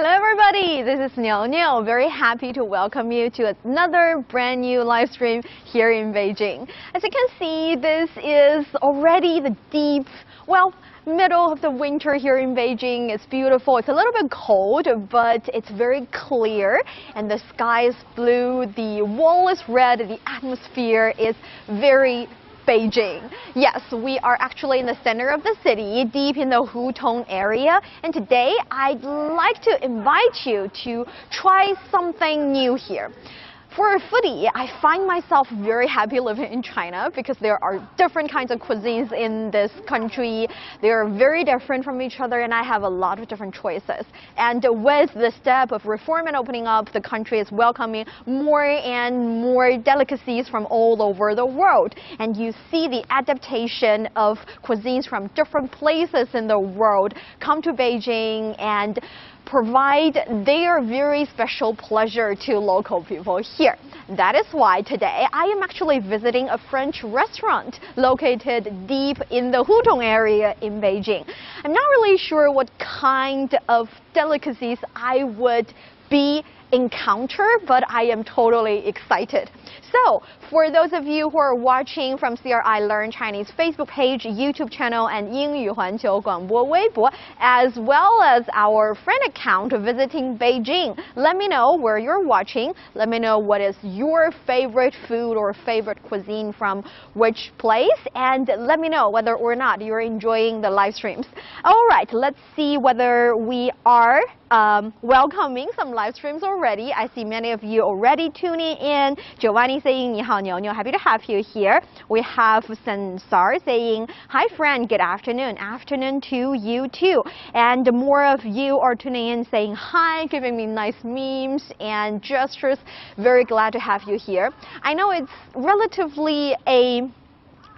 Hello everybody, this is Niuniu. Very happy to welcome you to another brand new live stream here in Beijing. As you can see, this is already the deep, middle of the winter here in Beijing. It's beautiful. It's a little bit cold, but it's very clear and the sky is blue, the wall is red, the atmosphere is very Beijing. Yes, we are actually in the center of the city, deep in the Hutong area, and today I'd like to invite you to try something new here. For a foodie, I find myself very happy living in China because there are different kinds of cuisines in this country. They are very different from each other and I have a lot of different choices. And with the step of reform and opening up, the country is welcoming more and more delicacies from all over the world. And you see the adaptation of cuisines from different places in the world come to Beijing and provide their very special pleasure to local people here. That is why today I am actually visiting a French restaurant located deep in the Hutong area in Beijing. I'm not really sure what kind of delicacies I would encounter, but I am totally excited. So, for those of you who are watching from CRI Learn Chinese Facebook page, YouTube channel, and 英语环球广播微博, as well as our friend account visiting Beijing, let me know where you're watching. Let me know what is your favorite food or favorite cuisine from which place, and let me know whether or not you're enjoying the live streams. Alright, let's see whether we are welcoming some live streams already. I see many of you already tuning in. Giovanni saying, 你好, Niuniu, happy to have you here. We have Sensar saying, hi friend, good afternoon. Afternoon to you too. And more of you are tuning in saying hi, giving me nice memes and gestures. Very glad to have you here. I know it's relatively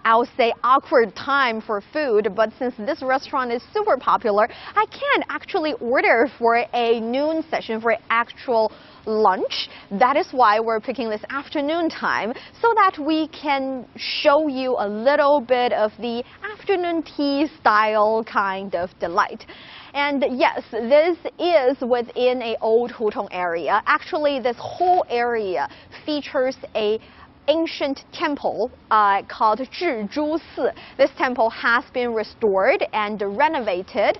I'll say awkward time for food, but since this restaurant is super popular, I can't actually order for a noon session, for actual lunch. That is why we're picking this afternoon time, so that we can show you a little bit of the afternoon tea style kind of delight. And yes, this is within an old Hutong area. Actually, this whole area features a ancient temple called Zhizhu Si. This temple has been restored and renovated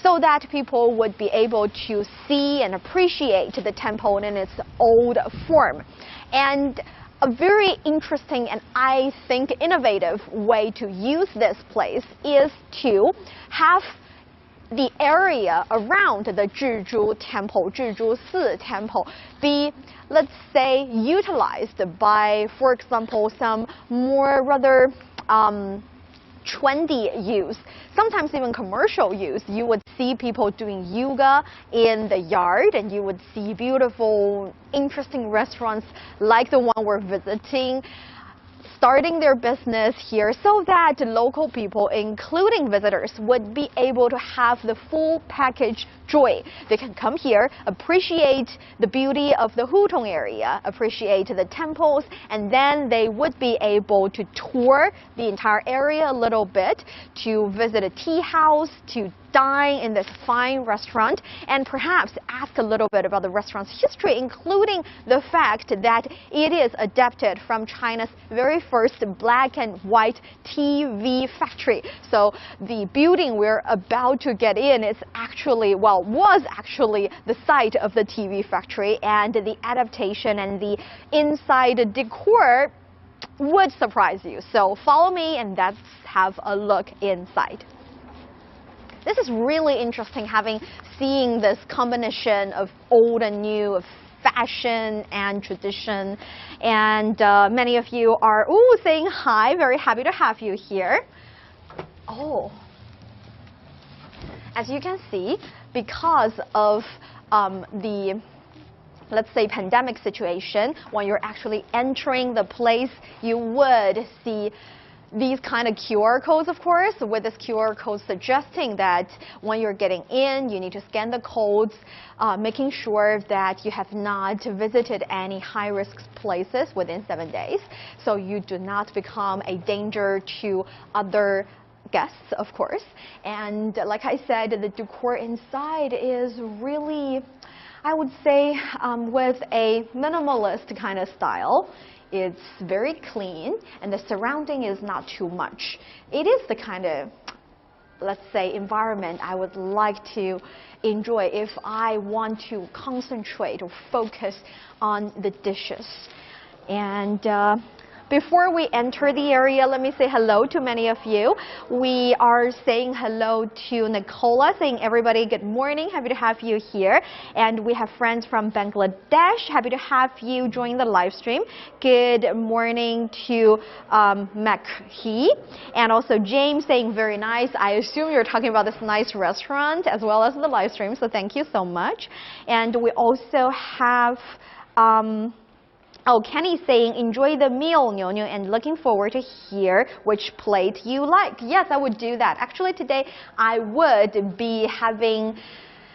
so that people would be able to see and appreciate the temple in its old form. And a very interesting and I think innovative way to use this place is to have the area around the Zhizhu temple, Zhizhu Si temple, be, let's say, utilized by, for example, some more rather trendy use, sometimes even commercial use. You would see people doing yoga in the yard, and you would see beautiful, interesting restaurants like the one we're visiting, starting their business here so that local people, including visitors, would be able to have the full package joy. They can come here, appreciate the beauty of the Hutong area, appreciate the temples, and then they would be able to tour the entire area a little bit, to visit a tea house, to dine in this fine restaurant, and perhaps ask a little bit about the restaurant's history, including the fact that it is adapted from China's very first black and white TV factory. So the building we're about to get in is actually, was actually the site of the TV factory, and the adaptation and the inside decor would surprise you. So follow me and let's have a look inside. This is really interesting, seeing this combination of old and new, of fashion and tradition. And many of you are saying hi. Very happy to have you here. Oh, as you can see, because of the, let's say, pandemic situation, when you're actually entering the place, you would see these kind of QR codes, of course, with this QR code suggesting that when you're getting in, you need to scan the codes, making sure that you have not visited any high-risk places within 7 days, so you do not become a danger to other guests, of course. And like I said, the decor inside is really I would say with a minimalist kind of style. It's very clean and the surrounding is not too much. It is the kind of, let's say, environment I would like to enjoy if I want to concentrate or focus on the dishes. And before we enter the area, let me say hello to many of you. We are saying hello to Nicola, saying everybody good morning, happy to have you here. And we have friends from Bangladesh, happy to have you join the live stream. Good morning to Makhi. And also James saying very nice. I assume you're talking about this nice restaurant as well as the live stream, so thank you so much. And we also have Kenny saying, enjoy the meal, Niuniu, and looking forward to hear which plate you like. Yes, I would do that. Actually, today I would be having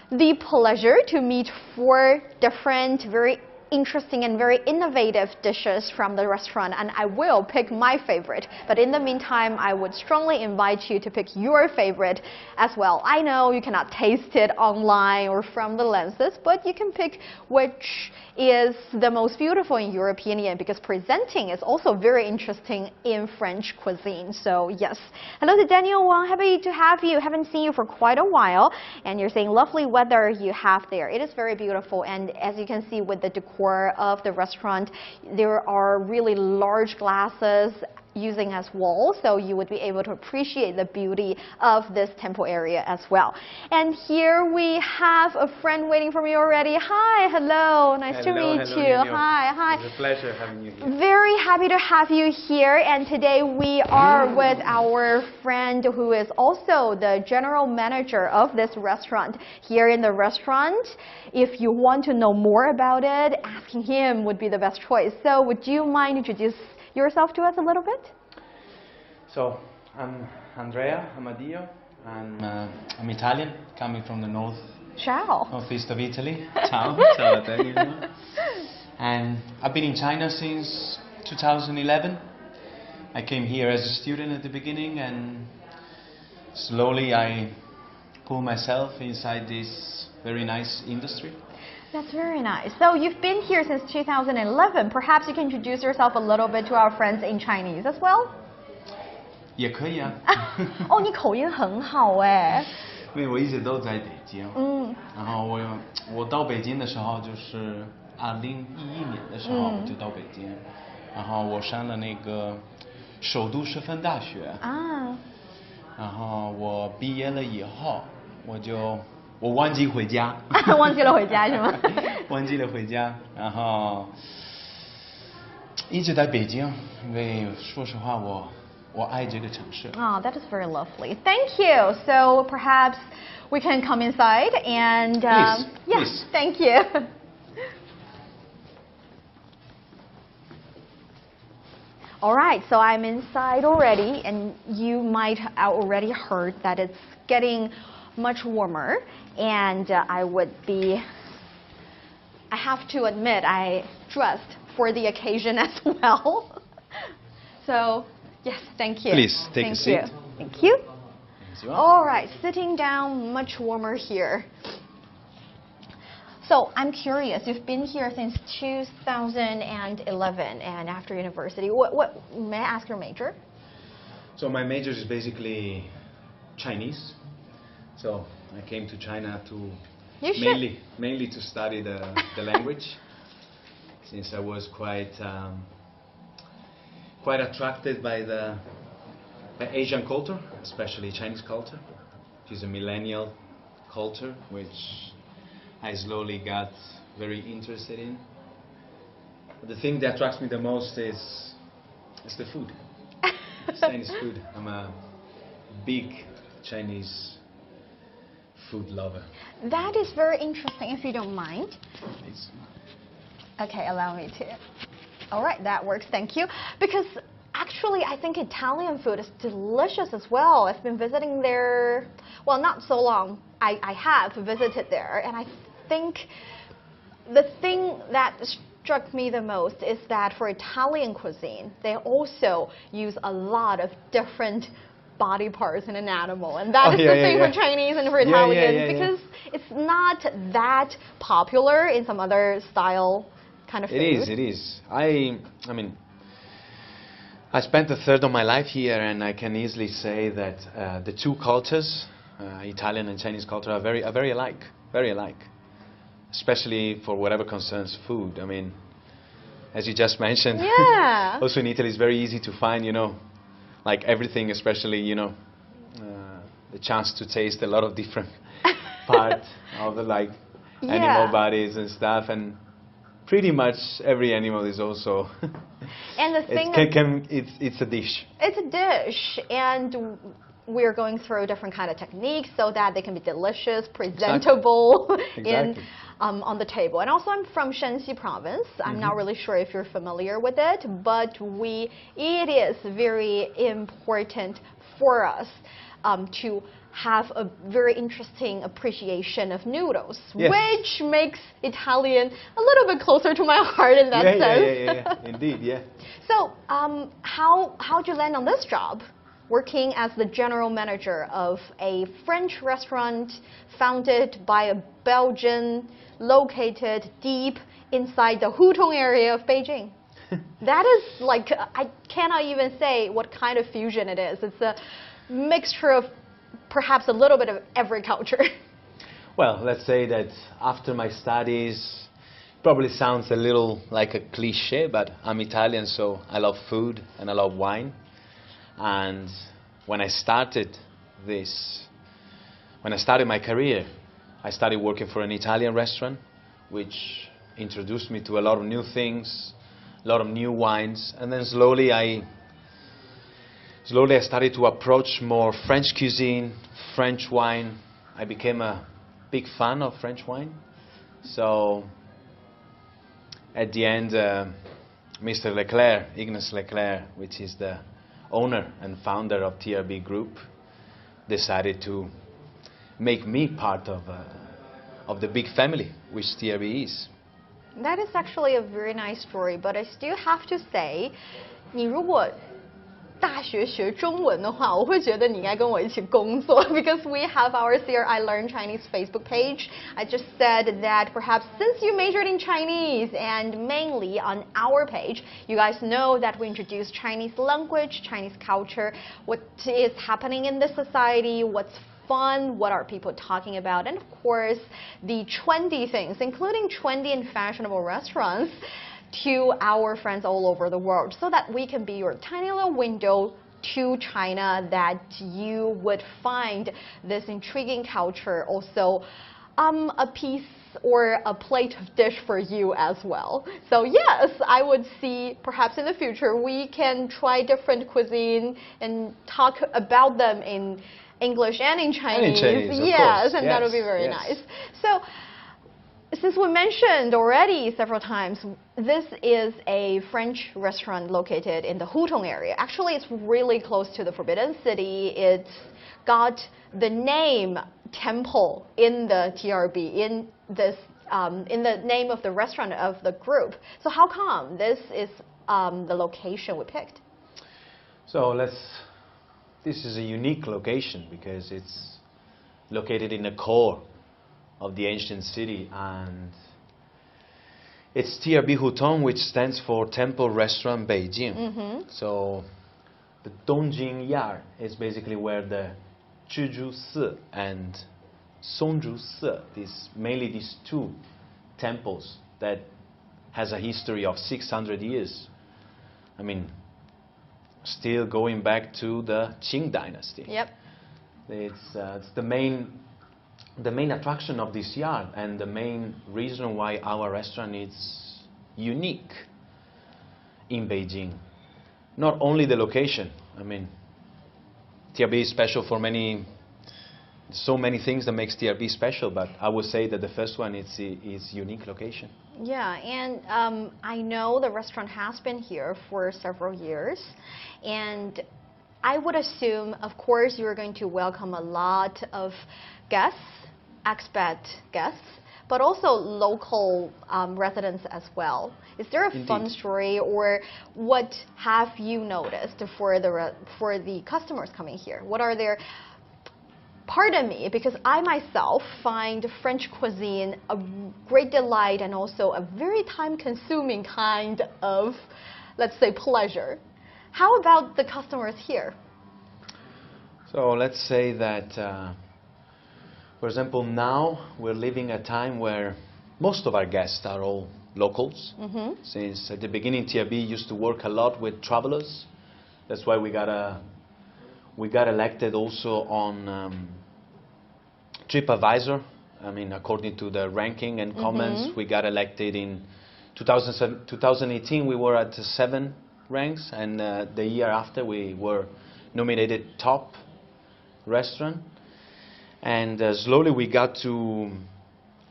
the pleasure to meet 4 different, very interesting and very innovative dishes from the restaurant, and I will pick my favorite. But in the meantime, I would strongly invite you to pick your favorite as well. I know you cannot taste it online or from the lenses, but you can pick which is the most beautiful in your opinion, because presenting is also very interesting in French cuisine. So yes, hello to Daniel Wang, happy to have you. Haven't seen you for quite a while, and you're saying lovely weather you have there. It is very beautiful, and as you can see with the decor of the restaurant, there are really large glasses using as walls, so you would be able to appreciate the beauty of this temple area as well. And here we have a friend waiting for me already. Hi, hello, nice to meet you. Hi. It's a pleasure having you here. Very happy to have you here, and today we are with our friend who is also the general manager of this restaurant here in the restaurant. If you want to know more about it, asking him would be the best choice. So would you mind introducing yourself to us a little bit? So, I'm Andrea Amadio. I'm Italian, coming from the northeast of Italy. Ciao. Ciao. And I've been in China since 2011. I came here as a student at the beginning, and slowly I pulled myself inside this very nice industry. That's very nice. So you've been here since 2011. Perhaps you can introduce yourself a little bit to our friends in Chinese as well? 也可以啊。哦，你口音很好哎。因为我一直都在北京。然后我到北京的时候就是2011年的时候就到北京，然后我上了那个首都师范大学。然后我毕业了以后，我忘记回家。忘记了回家是吗？忘记了回家，然后一直在北京，因为说实话我爱这个城市。Oh, that is very lovely. Thank you. So perhaps we can come inside and please. Thank you. All right, so I'm inside already, and you might have already heard that it's getting much warmer, and I have to admit I dressed for the occasion as well. So yes, thank you. Please take a seat. Thank you. All right, sitting down, much warmer here. So I'm curious, you've been here since 2011 and after university. What may I ask your major? So my major is basically Chinese. So I came to China to mainly to study the language, since I was quite attracted by Asian culture, especially Chinese culture, which is a millennial culture, which I slowly got very interested in. But the thing that attracts me the most is the food. Chinese food. I'm a big Chinese food lover. That is very interesting, if you don't mind. Please. Okay, allow me to. All right, that works, thank you. Because actually, I think Italian food is delicious as well. I've been visiting there, well, not so long. I have visited there, and I think the thing that struck me the most is that for Italian cuisine, they also use a lot of different body parts in an animal, and that is the thing for Chinese and for Italians, because it's not that popular in some other style kind of food. It is. I mean, I spent a third of my life here, and I can easily say that the two cultures, Italian and Chinese culture, are very alike, especially for whatever concerns food. I mean, as you just mentioned, also in Italy it's very easy to find, you know, like everything, especially, you know, the chance to taste a lot of different parts of the animal bodies and stuff, and pretty much every animal is also and the thing it's a dish. It's a dish, and we're going through different kind of techniques so that they can be delicious, presentable, on the table. And also, I'm from Shanxi province. I'm not really sure if you're familiar with it, but it is very important for us to have a very interesting appreciation of noodles, which makes Italian a little bit closer to my heart in that sense. Indeed. So, how'd you land on this job, working as the general manager of a French restaurant founded by a Belgian, located deep inside the hutong area of Beijing? That is like, I cannot even say what kind of fusion it is. It's a mixture of perhaps a little bit of every culture. Well, let's say that after my studies, probably sounds a little like a cliche, but I'm Italian, so I love food and I love wine. And when I started my career, I started working for an Italian restaurant, which introduced me to a lot of new things, a lot of new wines, and then slowly I started to approach more French cuisine, French wine. I became a big fan of French wine. So at the end, Mr. Leclerc, Ignace Leclerc, which is the owner and founder of TRB Group, decided to make me part of the big family, which TRB is. That is actually a very nice story, but I still have to say, 你如果大学学中文的话，我会觉得你应该跟我一起工作 because we have our I Learn Chinese Facebook page. I just said that perhaps since you majored in Chinese and mainly on our page, you guys know that we introduce Chinese language, Chinese culture, what is happening in the society, what's fun, what are people talking about, and of course the trendy things, including trendy and fashionable restaurants, to our friends all over the world, so that we can be your tiny little window to China, that you would find this intriguing culture also a piece or a plate of dish for you as well. So yes, I would see perhaps in the future we can try different cuisine and talk about them in English and in Chinese. Yes, and that would be very nice. So, since we mentioned already several times, this is a French restaurant located in the Hutong area. Actually, it's really close to the Forbidden City. It's got the name temple in the TRB, in the name of the restaurant of the group. So how come this is the location we picked? So this is a unique location because it's located in the core of the ancient city, and it's TRB Hutong, which stands for Temple Restaurant Beijing. So the Dongjing Yard is basically where the Zhizhu Si and Songzhu Si, mainly these two temples that has a history of 600 years. I mean, still going back to the Qing dynasty. Yep. It's the main attraction of this yard, and the main reason why our restaurant is unique in Beijing. Not only the location, I mean, TRB is special for so many things that makes TRB special, but I would say that the first one is unique location. Yeah, and I know the restaurant has been here for several years, and I would assume, of course, you're going to welcome a lot of guests, expat guests, but also local residents as well. Is there a Indeed. fun story, or what have you noticed for the customers coming here? What are their... Pardon me, because I myself find French cuisine a great delight and also a very time-consuming kind of, let's say, pleasure. How about the customers here? So let's say that, for example, now we're living a time where most of our guests are all locals. Since at the beginning, TRB used to work a lot with travelers. That's why we got elected also on TripAdvisor. I mean, according to the ranking and comments, we got elected in 2018. We were at 7 ranks, and the year after we were nominated top restaurant. And slowly we got to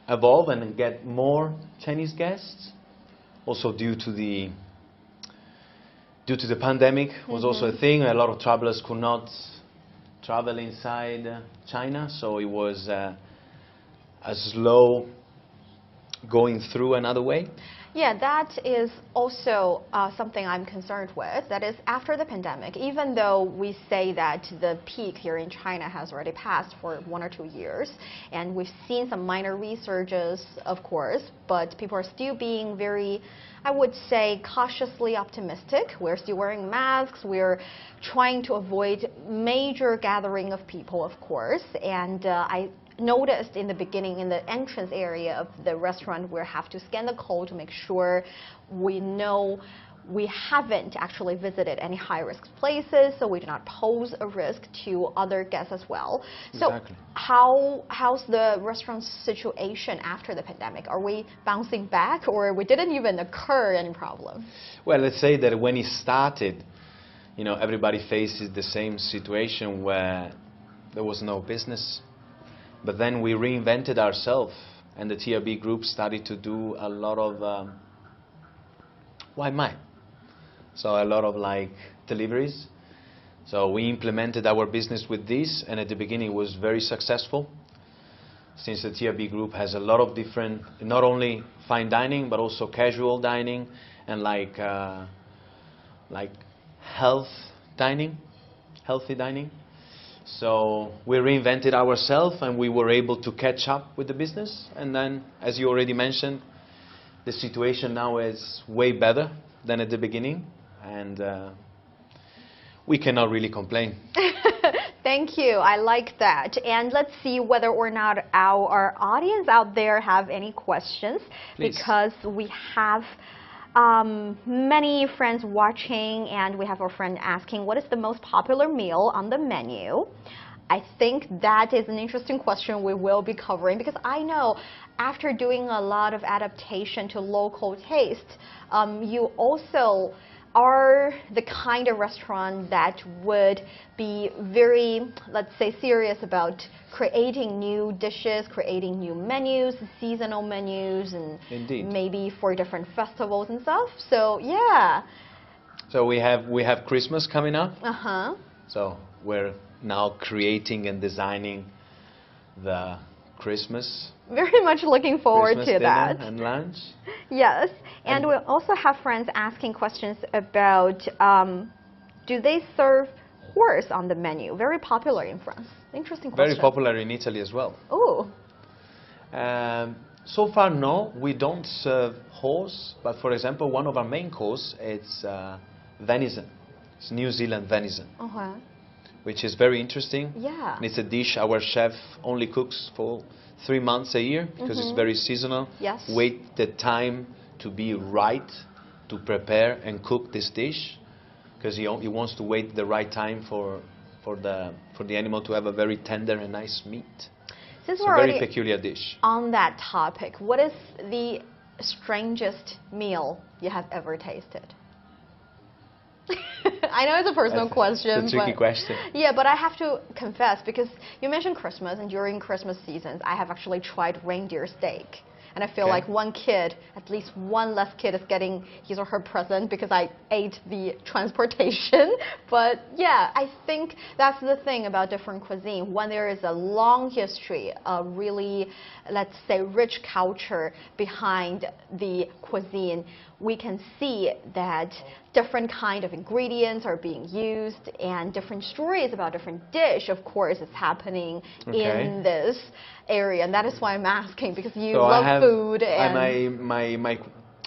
evolve and get more Chinese guests. Also due to the pandemic was also a thing. A lot of travelers could not travel inside China, so it was a slow going through another way. Yeah, that is also something I'm concerned with. That is, after the pandemic, even though we say that the peak here in China has already passed for 1 or 2 years, and we've seen some minor resurges, of course, but people are still being very, I would say, cautiously optimistic. We're still wearing masks. We're trying to avoid major gathering of people, of course, and I noticed in the beginning, in the entrance area of the restaurant, we have to scan the code to make sure we know we haven't actually visited any high-risk places, so we do not pose a risk to other guests as well. Exactly. So how's the restaurant situation after the pandemic? Are we bouncing back, or we didn't even occur any problem? Well, let's say that when it started, you know, everybody faces the same situation where there was no business. But then we reinvented ourselves, and the TRB group started to do a lot of why mine? So a lot of like deliveries. So we implemented our business with this, and at the beginning it was very successful. Since the TRB group has a lot of different, not only fine dining but also casual dining and like healthy dining. So we reinvented ourselves, and we were able to catch up with the business. And then, as you already mentioned, the situation now is way better than at the beginning, and we cannot really complain. Thank you. I like that. And let's see whether or not our audience out there have any questions. Please. Because we have many friends watching, and we have a friend asking, what is the most popular meal on the menu? I think that is an interesting question we will be covering, because I know after doing a lot of adaptation to local taste, you also are the kind of restaurant that would be very, let's say, serious about creating new dishes, creating new menus, seasonal menus, and Indeed. Maybe for different festivals and stuff. So yeah. So we have Christmas coming up. So we're now creating and designing the Christmas. Very much looking forward Christmas to that. Dinner and lunch. Yes, and we also have friends asking questions about do they serve horse on the menu? Very popular in France. Interesting question. Very popular in Italy as well. Oh. So far, no, we don't serve horse. But for example, one of our main course it's venison. It's New Zealand venison. Which is very interesting. Yeah. And it's a dish our chef only cooks for 3 months a year, because it's very seasonal. Yes. Wait the time to be right to prepare and cook this dish, because he wants to wait the right time for the animal to have a very tender and nice meat. Since it's a very peculiar dish. On that topic, what is the strangest meal you have ever tasted? I know it's a personal question. It's a tricky question. Yeah, but I have to confess, because you mentioned Christmas, and during Christmas seasons, I have actually tried reindeer steak. and I feel like one kid, at least one less kid, is getting his or her present because I ate the transportation. But yeah, I think that's the thing about different cuisine. When there is a long history, a really, let's say, rich culture behind the cuisine, we can see that different kind of ingredients are being used, and different stories about different dish, of course, is happening in this area. And that is why I'm asking, because you love food. And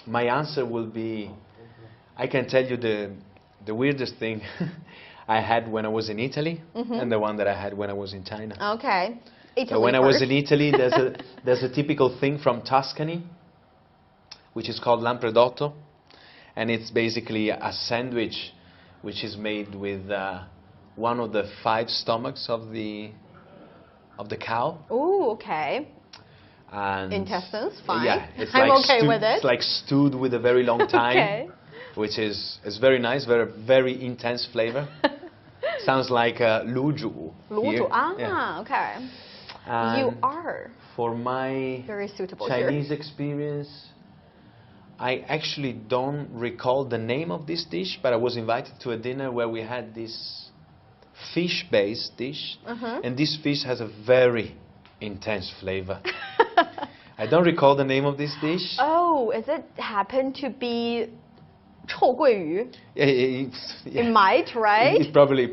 my answer will be, I can tell you the weirdest thing I had when I was in Italy, and the one that I had when I was in China. Okay. Italy so when first. I was in Italy, there's a typical thing from Tuscany, which is called lampredotto, and it's basically a sandwich which is made with one of the 5 stomachs of the cow. Ooh, okay. And intestines, fine. Yeah, it's I'm like okay with it. It's like stewed with a very long time, which is very nice, very intense flavor. Sounds like luju. Luju, okay. And you are for my very suitable Chinese experience, I actually don't recall the name of this dish, but I was invited to a dinner where we had this fish-based dish, and this fish has a very intense flavor. I don't recall the name of this dish. Oh, is it happen to be 臭鳜鱼? Yeah. It might, right? It's probably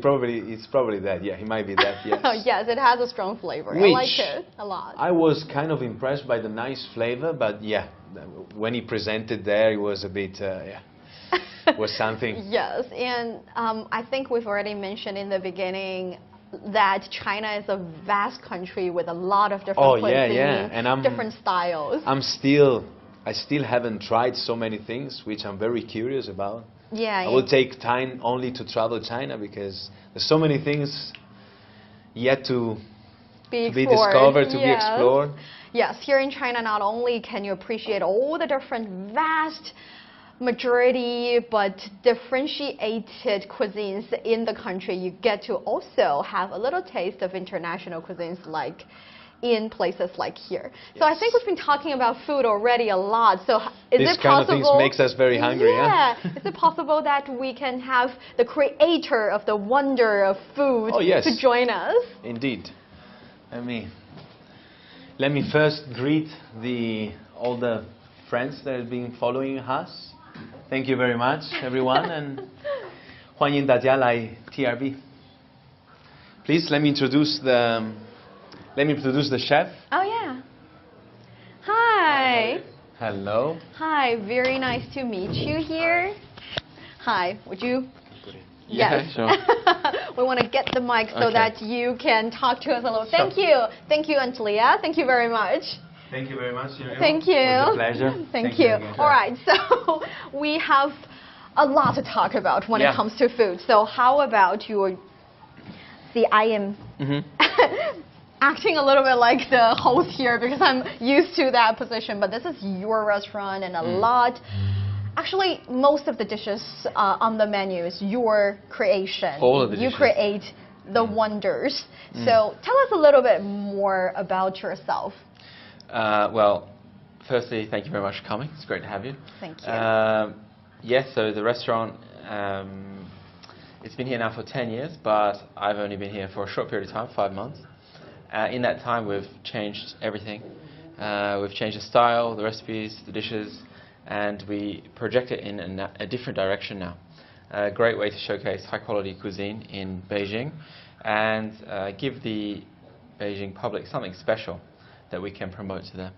that. Yeah, it might be that. Yes. Yes, it has a strong flavor. I like it a lot. I was kind of impressed by the nice flavor, but yeah, when he presented there, it was a bit was something. Yes, and I think we've already mentioned in the beginning that China is a vast country with a lot of different cuisines, and different styles. I still haven't tried so many things, which I'm very curious about. Yeah, I will take time only to travel China because there's so many things yet to be discovered, to be explored. Yes, here in China, not only can you appreciate all the different vast majority but differentiated cuisines in the country, you get to also have a little taste of international cuisines like in places like here. So I think we've been talking about food already a lot. So is it possible? This kind of things makes us very hungry. Yeah. Is it possible that we can have the creator of the wonder of food to join us? Indeed. Let me first greet all the friends that have been following us. Thank you very much, everyone, and 欢迎大家来 TRB. Please let me introduce the chef. Oh yeah. Hi. Hello. Hi, very nice to meet you here. Hi, would you? Yeah, sure. We want to get the mic so that you can talk to us a little. Thank you. Thank you, Aunt Leah. Thank you very much. Thank you very much. Thank you. It was a pleasure. Thank you. All right, so we have a lot to talk about when it comes to food. So how about you? See, I am acting a little bit like the host here because I'm used to that position, but this is your restaurant and a lot. Actually, most of the dishes on the menu is your creation. All of the dishes. You create the wonders. So tell us a little bit more about yourself. Well, firstly, thank you very much for coming. It's great to have you. Thank you. Yes, so the restaurant, it's been here now for 10 years, but I've only been here for a short period of time, 5 months. In that time, we've changed everything. We've changed the style, the recipes, the dishes, and we project it in a different direction now. A great way to showcase high-quality cuisine in Beijing and give the Beijing public something special that we can promote to them.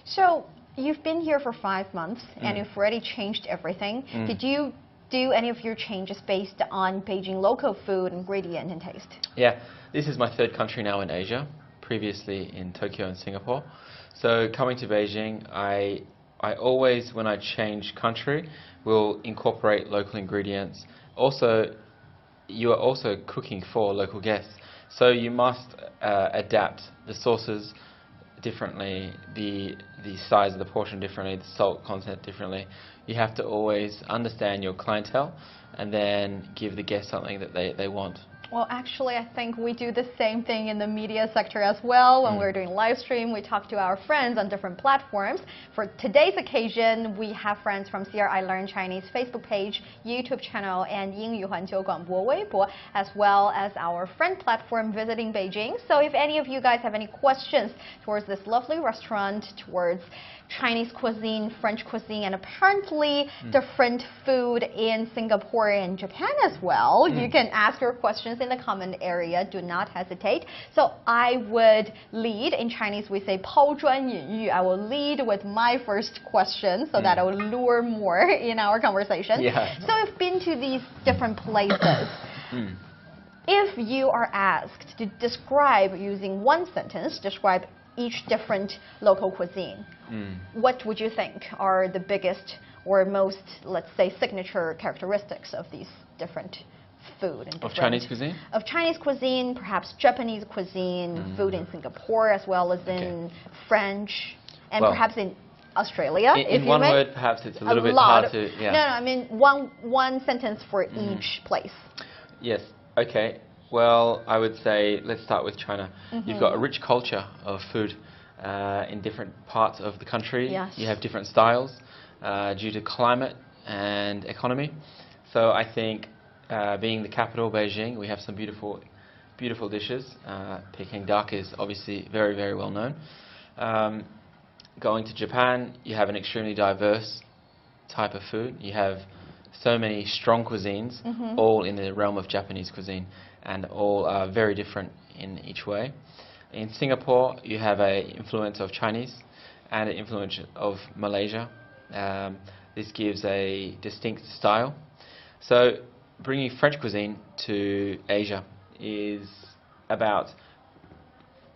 So you've been here for 5 months and you've already changed everything. Did you do any of your changes based on Beijing local food, ingredient, and taste? Yeah, this is my 3rd country now in Asia, previously in Tokyo and Singapore. So coming to Beijing, I always, when I change country, will incorporate local ingredients. Also, you are also cooking for local guests, so you must adapt the sauces differently, the size of the portion differently, the salt content differently. You have to always understand your clientele and then give the guests something that they want. Well, actually, I think we do the same thing in the media sector as well. When we're doing live stream, we talk to our friends on different platforms. For today's occasion, we have friends from CRI Learn Chinese Facebook page, YouTube channel, and 英语环球广播微博, as well as our friend platform visiting Beijing. So if any of you guys have any questions towards this lovely restaurant, towards Chinese cuisine, French cuisine, and apparently different food in Singapore and Japan as well, you can ask your questions in the comment area. Do not hesitate. So I would lead. In Chinese, we say 抛砖引玉. I will lead with my first question so that I will lure more in our conversation. Yeah. So I've been to these different places. If you are asked to describe using one sentence, describe each different local cuisine, what would you think are the biggest or most, let's say, signature characteristics of these different food? And of Chinese cuisine? Of Chinese cuisine, perhaps Japanese cuisine, food in Singapore, as well as in French, and perhaps in Australia. In one word, perhaps it's a little bit hard to... Yeah. No, I mean one sentence for each place. Yes, okay. Well, I would say, let's start with China. You've got a rich culture of food in different parts of the country. Yes. You have different styles due to climate and economy. So I think being the capital, Beijing, we have some beautiful, beautiful dishes. Peking duck is obviously very, very well known. Going to Japan, you have an extremely diverse type of food. You have so many strong cuisines, all in the realm of Japanese cuisine, and all are very different in each way. In Singapore, you have an influence of Chinese and an influence of Malaysia. This gives a distinct style. So bringing French cuisine to Asia is about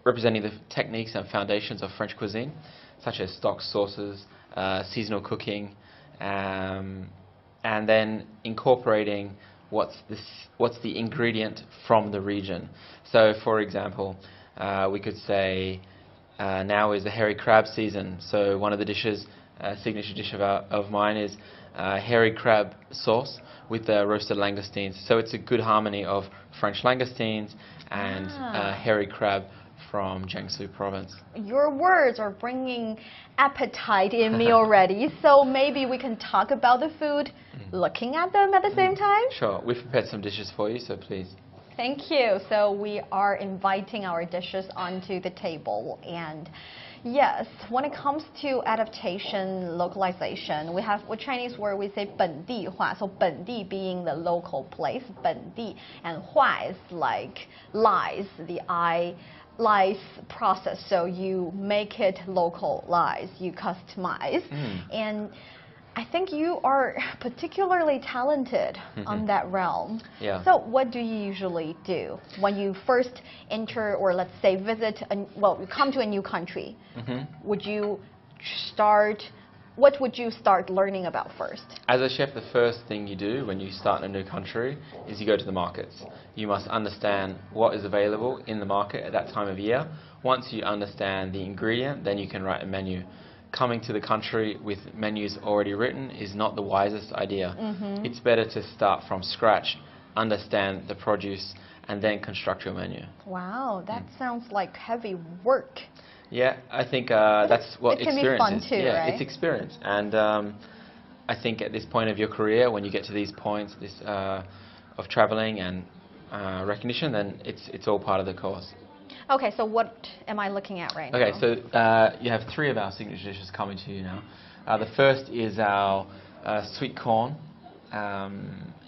representing the techniques and foundations of French cuisine, such as stock sauces, seasonal cooking, and then incorporating what's the ingredient from the region. So, for example, we could say now is the hairy crab season. So one of the dishes, signature dish of mine is hairy crab sauce with roasted langoustines. So it's a good harmony of French langoustines and hairy crab from Jiangsu province. Your words are bringing appetite in me already, so maybe we can talk about the food looking at them at the same time? Sure, we've prepared some dishes for you, so please. Thank you. So we are inviting our dishes onto the table, and yes, when it comes to adaptation, localization, we have with Chinese word we say 本地化. So 本地 being the local place, 本地, and 化 is like lies, the lies process. So you make it localized, you customize, and I think you are particularly talented on that realm. Yeah. So what do you usually do when you first enter, or let's say visit, you come to a new country? What would you start learning about first? As a chef, the first thing you do when you start in a new country is you go to the markets. You must understand what is available in the market at that time of year. Once you understand the ingredient, then you can write a menu. Coming to the country with menus already written is not the wisest idea. It's better to start from scratch, understand the produce, and then construct your menu. Wow, that sounds like heavy work. Yeah, I think that's what experience can be fun is. Too, yeah, right? It's experience, and I think at this point of your career, when you get to these points, of traveling and recognition, then it's all part of the course. Okay, so what am I looking at right now? Okay, so you have three of our signature dishes coming to you now. The first is our sweet corn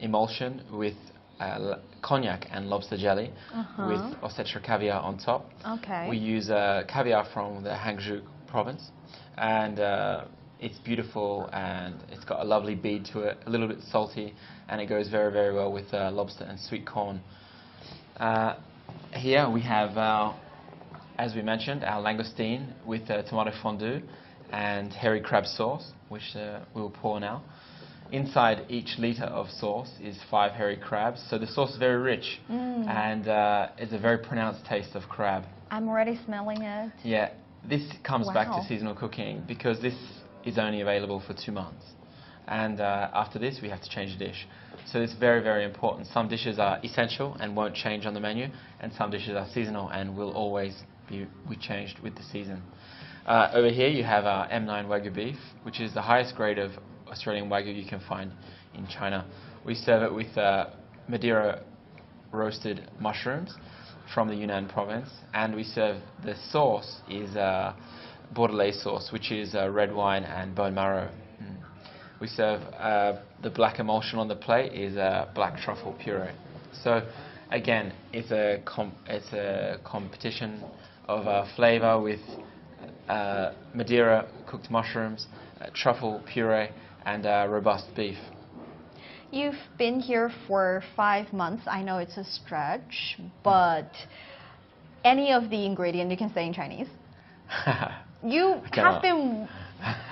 emulsion with cognac and lobster jelly with Ossetra caviar on top. Okay. We use caviar from the Hangzhou province, and it's beautiful, and it's got a lovely bead to it, a little bit salty, and it goes very, very well with lobster and sweet corn. Here we have, as we mentioned, our langoustine with tomato fondue and hairy crab sauce, which we will pour now. Inside each litre of sauce is 5 hairy crabs, so the sauce is very rich and it's a very pronounced taste of crab. I'm already smelling it. Yeah, this comes back to seasonal cooking because this is only available for 2 months. and after this we have to change the dish. So it's very, very important. Some dishes are essential and won't change on the menu, and some dishes are seasonal and will always be changed with the season. Over here you have our M9 Wagyu beef, which is the highest grade of Australian Wagyu you can find in China. We serve it with Madeira roasted mushrooms from the Yunnan province, and we serve the sauce is Bordelaise sauce, which is red wine and bone marrow. We serve the black emulsion on the plate is black truffle puree. So again, it's a competition of flavor with Madeira cooked mushrooms, truffle puree, and robust beef. You've been here for 5 months. I know it's a stretch, but any of the ingredients you can say in Chinese? You have been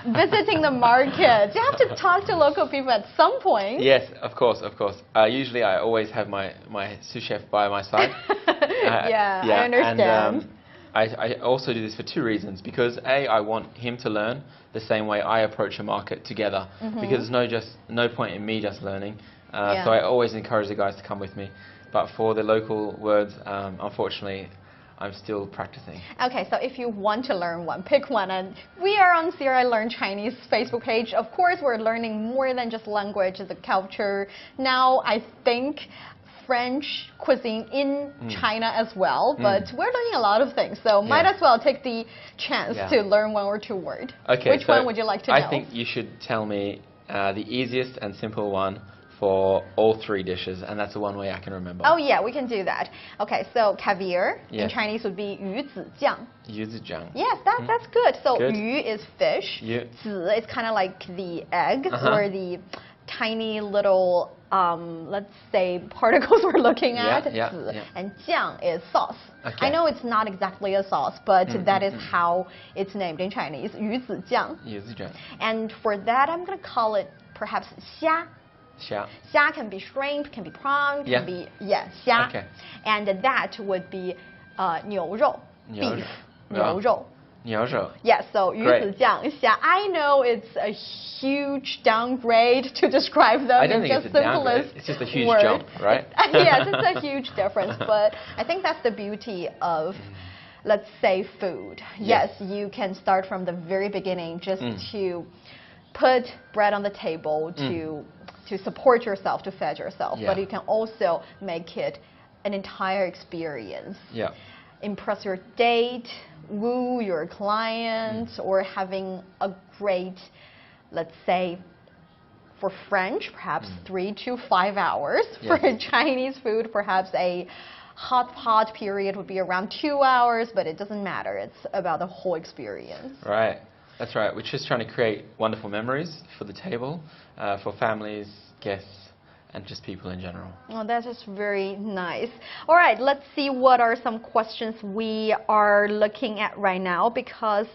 visiting the markets. You have to talk to local people at some point. Yes, of course, of course. Usually I always have my sous chef by my side. Yeah, I understand. And, I also do this for 2 reasons. Because A, I want him to learn the same way I approach a market together. Because there's no point in me just learning. So I always encourage the guys to come with me. But for the local words, unfortunately, I'm still practicing. Okay, so if you want to learn one, pick one. And we are on CRI Learn Chinese Facebook page. Of course, we're learning more than just language, the culture. Now, I think French cuisine in China as well, but we're learning a lot of things, so might as well take the chance to learn 1 or 2 words. Okay, which one would you like to know? I think you should tell me the easiest and simple one for all 3 dishes, and that's the one way I can remember. Oh yeah, we can do that. Okay, so caviar in Chinese would be 鱼子酱. 鱼子酱. Yes, that's good. So 鱼 is fish, 子 is kind of like the egg or the tiny little, let's say, particles we're looking at. And 酱 is sauce. I know it's not exactly a sauce, but that is how it's named in Chinese. 鱼子酱. And for that, I'm going to call it perhaps 虾. Xia can be shrimp, can be prawn, can be, xia. Okay. And that would be 牛肉, beef. 牛肉. 牛肉. Yes, so 鱼子酱, xia. I know it's a huge downgrade to describe them. I don't think it's a downgrade. It's just a huge jump, right? Yes, it's a huge difference, but I think that's the beauty of, let's say, food. Yes, you can start from the very beginning just to put bread on the table to support yourself, to feed yourself, but you can also make it an entire experience. Impress your date, woo your client, or having a great, let's say, for French, perhaps 3 to 5 hours. For Chinese food, perhaps a hot pot period would be around 2 hours, but it doesn't matter. It's about the whole experience. Right. That's right. We're just trying to create wonderful memories for the table, for families, guests, and just people in general. Oh, that is very nice. All right, let's see what are some questions we are looking at right now, because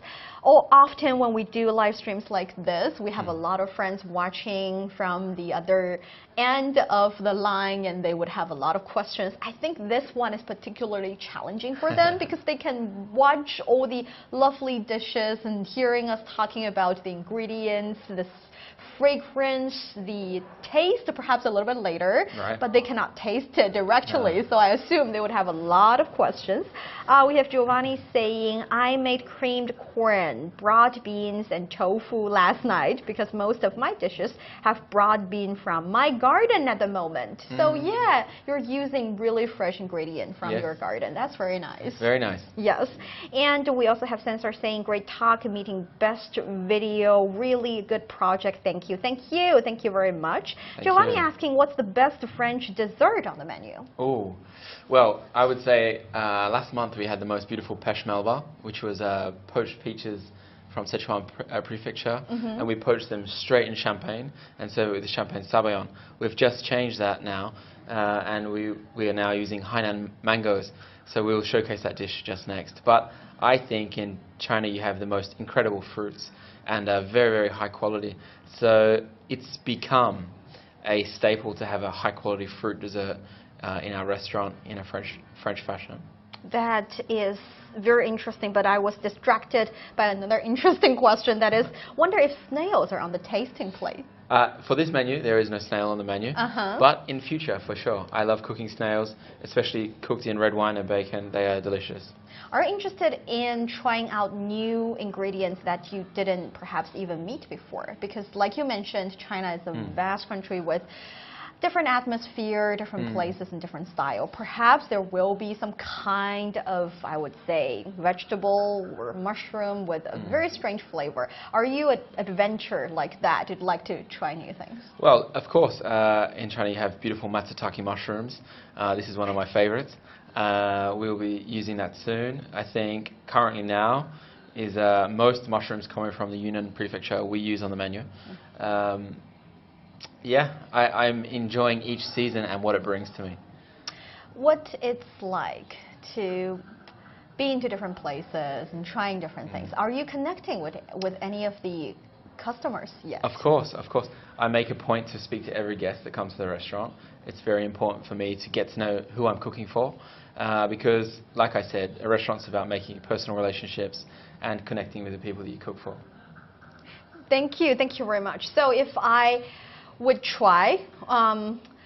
often when we do live streams like this, we have a lot of friends watching from the other end of the line, and they would have a lot of questions. I think this one is particularly challenging for them because they can watch all the lovely dishes and hearing us talking about the ingredients, the fragrance, the taste, perhaps a little bit later, but they cannot taste it directly, so I assume they would have a lot of questions. We have Giovanni saying, I made creamed corn, broad beans, and tofu last night because most of my dishes have broad bean from my garden at the moment. So yeah, you're using really fresh ingredient from your garden. That's very nice. Very nice. Yes. And we also have Sensor saying, great talk, meeting best video, really good project. Thank you. Thank you. Thank you very much. Giovanni asking, what's the best French dessert on the menu? Oh, well, I would say last month we had the most beautiful pêche melba, which was poached peaches from Sichuan prefecture, and we poached them straight in champagne and served it with the champagne sabayon. We've just changed that now, and we are now using Hainan mangoes, so we will showcase that dish just next. But I think in China you have the most incredible fruits and very, very high quality. So it's become a staple to have a high quality fruit dessert in our restaurant in a French fashion. That is very interesting, but I was distracted by another interesting question. That is, wonder if snails are on the tasting plate. For this menu, there is no snail on the menu, but in future, for sure. I love cooking snails, especially cooked in red wine and bacon. They are delicious. Are you interested in trying out new ingredients that you didn't perhaps even meet before? Because like you mentioned, China is a vast country with different atmosphere, different places, and different style. Perhaps there will be some kind of, I would say, vegetable or mushroom with a very strange flavor. Are you an adventurer like that? You'd like to try new things? Well, of course. In China, you have beautiful matsutake mushrooms. This is one of my favorites. We'll be using that soon. I think currently now is most mushrooms coming from the Yunnan prefecture we use on the menu. Yeah, I'm enjoying each season and what it brings to me. What it's like to be into different places and trying different things. Are you connecting with any of the customers yet? Of course, of course. I make a point to speak to every guest that comes to the restaurant. It's very important for me to get to know who I'm cooking for because, like I said, a restaurant's about making personal relationships and connecting with the people that you cook for. Thank you very much. So if I would try,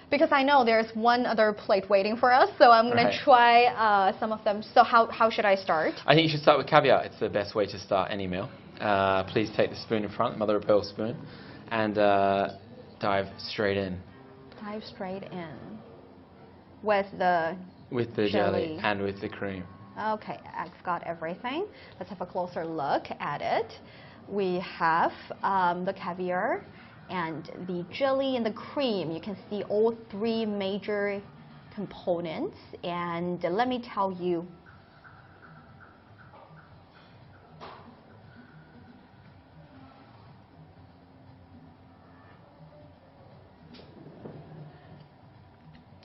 because I know there's one other plate waiting for us, so I'm going to try some of them. So how should I start? I think you should start with caviar. It's the best way to start any meal. Please take the spoon in front, mother of pearl spoon, and dive straight in. Dive straight in. With the jelly and with the cream. Okay, I've got everything. Let's have a closer look at it. We have the caviar and the jelly and the cream. You can see all three major components, and let me tell you,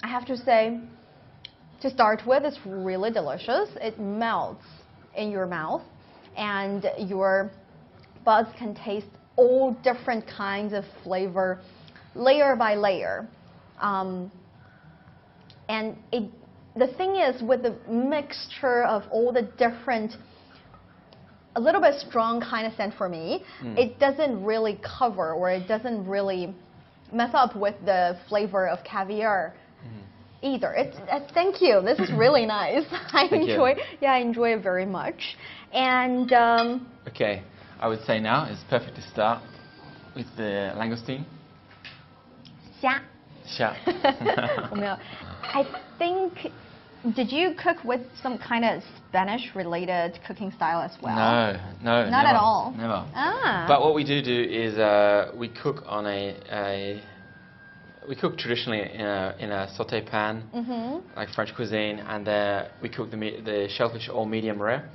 I have to say, to start with, it's really delicious. It melts in your mouth, and your buds can taste all different kinds of flavor, layer by layer. And the thing is, with the mixture of all the different, a little bit strong kind of scent for me, it doesn't really cover, or it doesn't really mess up with the flavor of caviar either. Thank you. This is really nice. I enjoy it very much. And okay. I would say now it's perfect to start with the langoustine. 虾. 虾. I think, did you cook with some kind of Spanish-related cooking style as well? No, not never, at all. Never. Ah. But what we do is we cook on we cook traditionally in a sauté pan, like French cuisine, and we cook the shellfish all medium rare.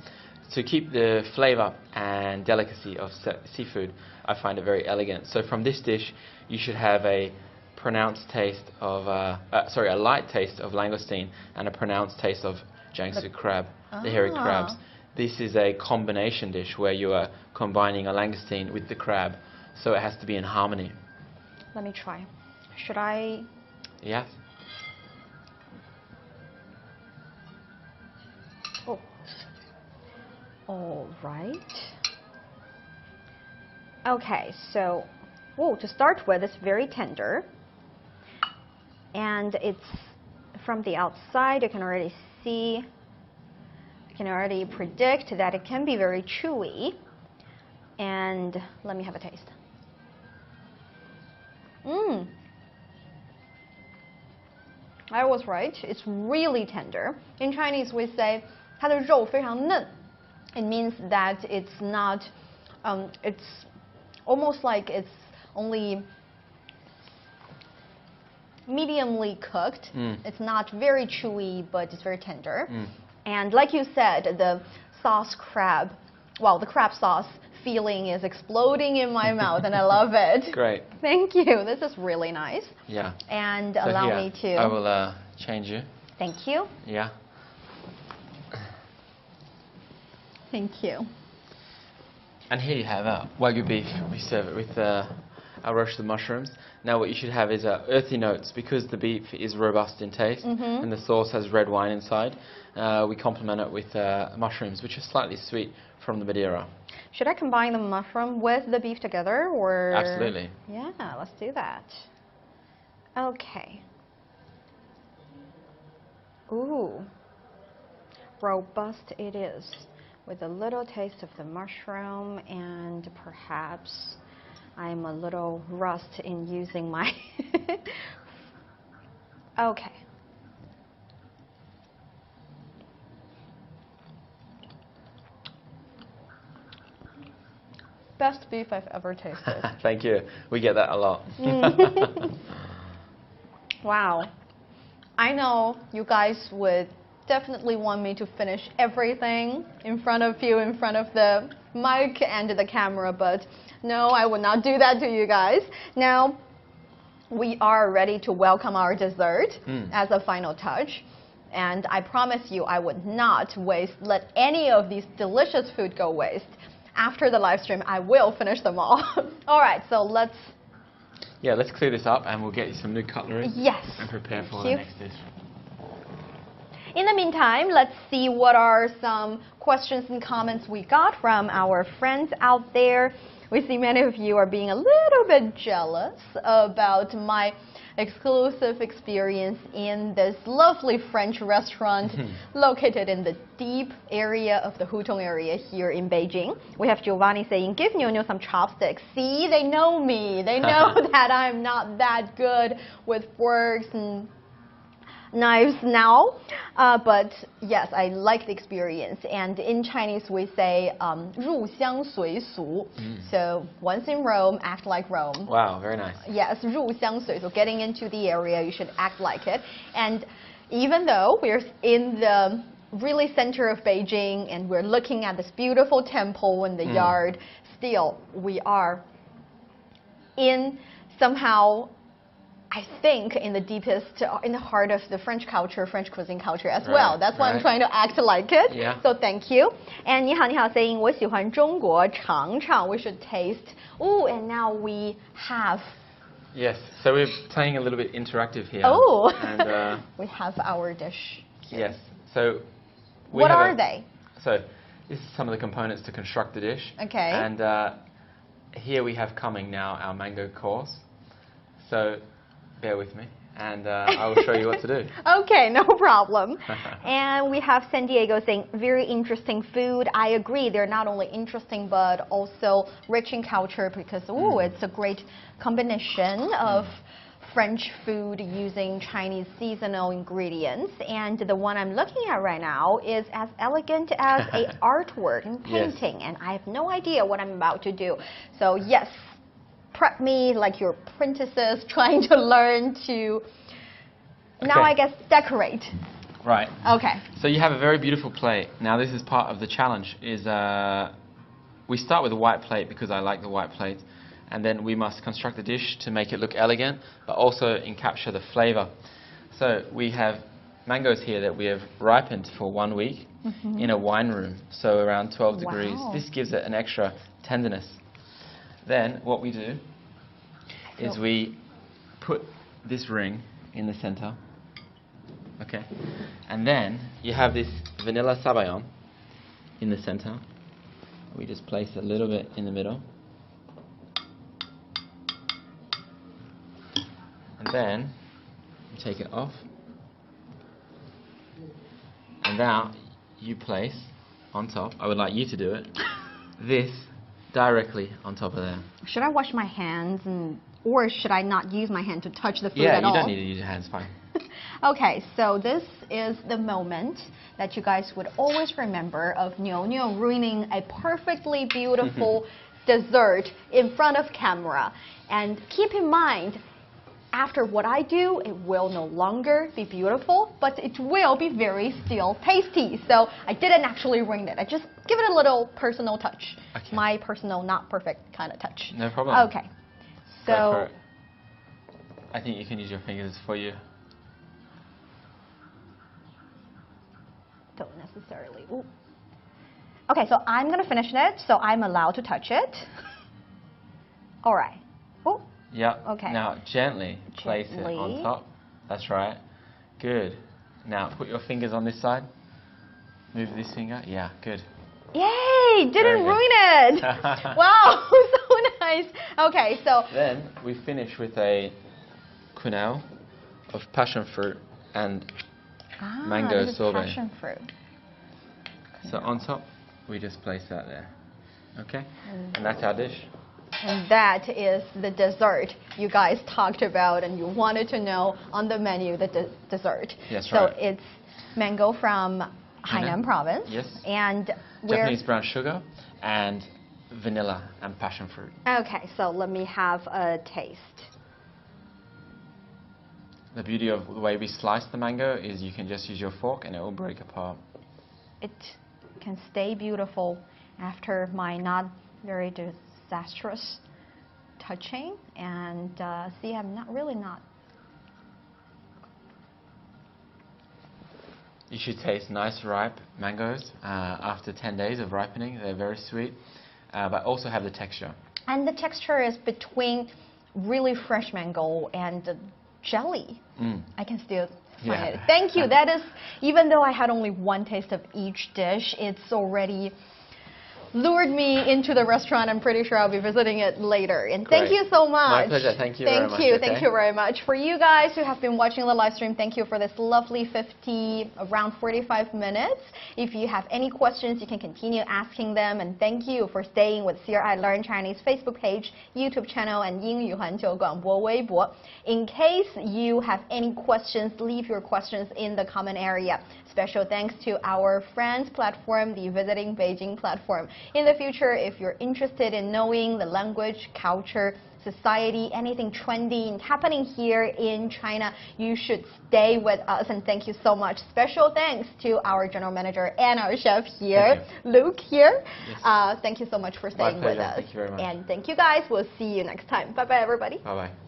To keep the flavor and delicacy of seafood, I find it very elegant. So from this dish, you should have a pronounced taste of, a light taste of langoustine and a pronounced taste of Jiangsu crab, the hairy crabs. This is a combination dish where you are combining a langoustine with the crab, so it has to be in harmony. Let me try. Should I? Yes. Oh. All right. Okay, so, to start with, it's very tender. And it's from the outside, you can already see, you can already predict that it can be very chewy. And let me have a taste. I was right. It's really tender. In Chinese, we say 它的肉非常嫩. It means that it's not, it's almost like it's only mediumly cooked. It's not very chewy, but it's very tender. And like you said, the sauce crab, the crab sauce feeling is exploding in my mouth, and I love it. Great. Thank you. This is really nice. Yeah. And so allow me to. I will change you. Thank you. Yeah. Thank you. And here you have our Wagyu beef. We serve it with our roasted mushrooms. Now what you should have is earthy notes, because the beef is robust in taste and the sauce has red wine inside. We complement it with mushrooms, which are slightly sweet from the Madeira. Should I combine the mushroom with the beef together, or? Absolutely. Yeah, let's do that. Okay. Ooh, robust it is, with a little taste of the mushroom, and perhaps I'm a little rust in using my. Okay. Best beef I've ever tasted. Thank you. We get that a lot. Wow. I know you guys would definitely want me to finish everything in front of you, in front of the mic and the camera, but no, I will not do that to you guys. Now, we are ready to welcome our dessert as a final touch. And I promise you, I would not let any of these delicious food go waste. After the live stream, I will finish them all. All right, so let's... Yeah, let's clear this up and we'll get you some new cutlery. Yes. And prepare for the next dish. In the meantime, let's see what are some questions and comments we got from our friends out there. We see many of you are being a little bit jealous about my exclusive experience in this lovely French restaurant located in the deep area of the Hutong area here in Beijing. We have Giovanni saying, give Niuniu some chopsticks. See, they know me. They know that I'm not that good with forks and knives now, but yes, I like the experience. And in Chinese we say 入乡随俗. So once in Rome, act like Rome. Wow, very nice. Yes, 入乡随俗. Getting into the area, you should act like it. And even though we're in the really center of Beijing and we're looking at this beautiful temple in the yard, still we are in somehow, I think, in the deepest, in the heart of the French culture, French cuisine culture as well. That's why I'm trying to act like it. Yeah. So thank you. And 你好, 你好 saying 我喜欢中国尝尝. We should taste. Oh, and now we have. Yes. So we're playing a little bit interactive here. Oh. And we have our dish here. Yes. So. What are they? So this is some of the components to construct the dish. Okay. And here we have coming now our mango course. So. Bear with me, and I will show you what to do. Okay, no problem. And we have San Diego saying, very interesting food. I agree, they're not only interesting, but also rich in culture because, it's a great combination of French food using Chinese seasonal ingredients. And the one I'm looking at right now is as elegant as an artwork and painting. Yes. And I have no idea what I'm about to do. So yes, prep me like your princesses trying to learn to, now I guess, decorate. Right. Okay. So you have a very beautiful plate. Now this is part of the challenge, is we start with a white plate because I like the white plate, and then we must construct the dish to make it look elegant, but also capture the flavor. So we have mangoes here that we have ripened for 1 week in a wine room, so around 12 degrees. This gives it an extra tenderness. Then what we do is we put this ring in the center, okay, and then you have this vanilla sabayon in the center. We just place a little bit in the middle, and then you take it off, and now you place on top, I would like you to do it, this directly on top of there. Should I wash my hands, or should I not use my hand to touch the food at all? Yeah, you don't need to use your hands, fine. Okay, so this is the moment that you guys would always remember of Niuniu ruining a perfectly beautiful dessert in front of camera. And keep in mind, after what I do, it will no longer be beautiful, but it will be very still tasty. So I didn't actually ruin it. I just give it a little personal touch. Okay. My personal, not perfect kind of touch. No problem. Okay. So go for it. I think you can use your fingers for you. Don't necessarily. Ooh. Okay, so I'm going to finish it, so I'm allowed to touch it. All right. Ooh. Yeah. Okay. Now gently place it on top. That's right. Good. Now put your fingers on this side. Move this finger. Yeah, good. Yay! Didn't ruin it. Wow, so nice. Okay, so then we finish with a quenelle of passion fruit and mango sorbet. Passion fruit. So on top, we just place that there. Okay, and that's our dish. And that is the dessert you guys talked about and you wanted to know on the menu, the dessert. Yes, so right. It's mango from Hainan province. Yes. And Japanese brown sugar and vanilla and passion fruit. Okay, so let me have a taste. The beauty of the way we slice the mango is you can just use your fork and it will break apart. It can stay beautiful after my not very disastrous touching. And see, I'm not. You should taste nice ripe mangoes after 10 days of ripening. They're very sweet, but also have the texture. And the texture is between really fresh mango and jelly. I can still find it. Thank you. That is, even though I had only one taste of each dish, it's already lured me into the restaurant. I'm pretty sure I'll be visiting it later. And thank you so much. My pleasure. Thank you very much. Thank you very much. For you guys who have been watching the live stream, thank you for this lovely around 45 minutes. If you have any questions, you can continue asking them. And thank you for staying with CRI Learn Chinese Facebook page, YouTube channel, and 英语环球广播微博. In case you have any questions, leave your questions in the comment area. Special thanks to our friends platform, the Visiting Beijing platform. In the future, if you're interested in knowing the language, culture, society, anything trendy happening here in China, you should stay with us. And thank you so much. Special thanks to our general manager and our chef here, Luke here. Yes. Thank you so much for staying with us. Thank you very much. And thank you guys. We'll see you next time. Bye-bye, everybody. Bye-bye.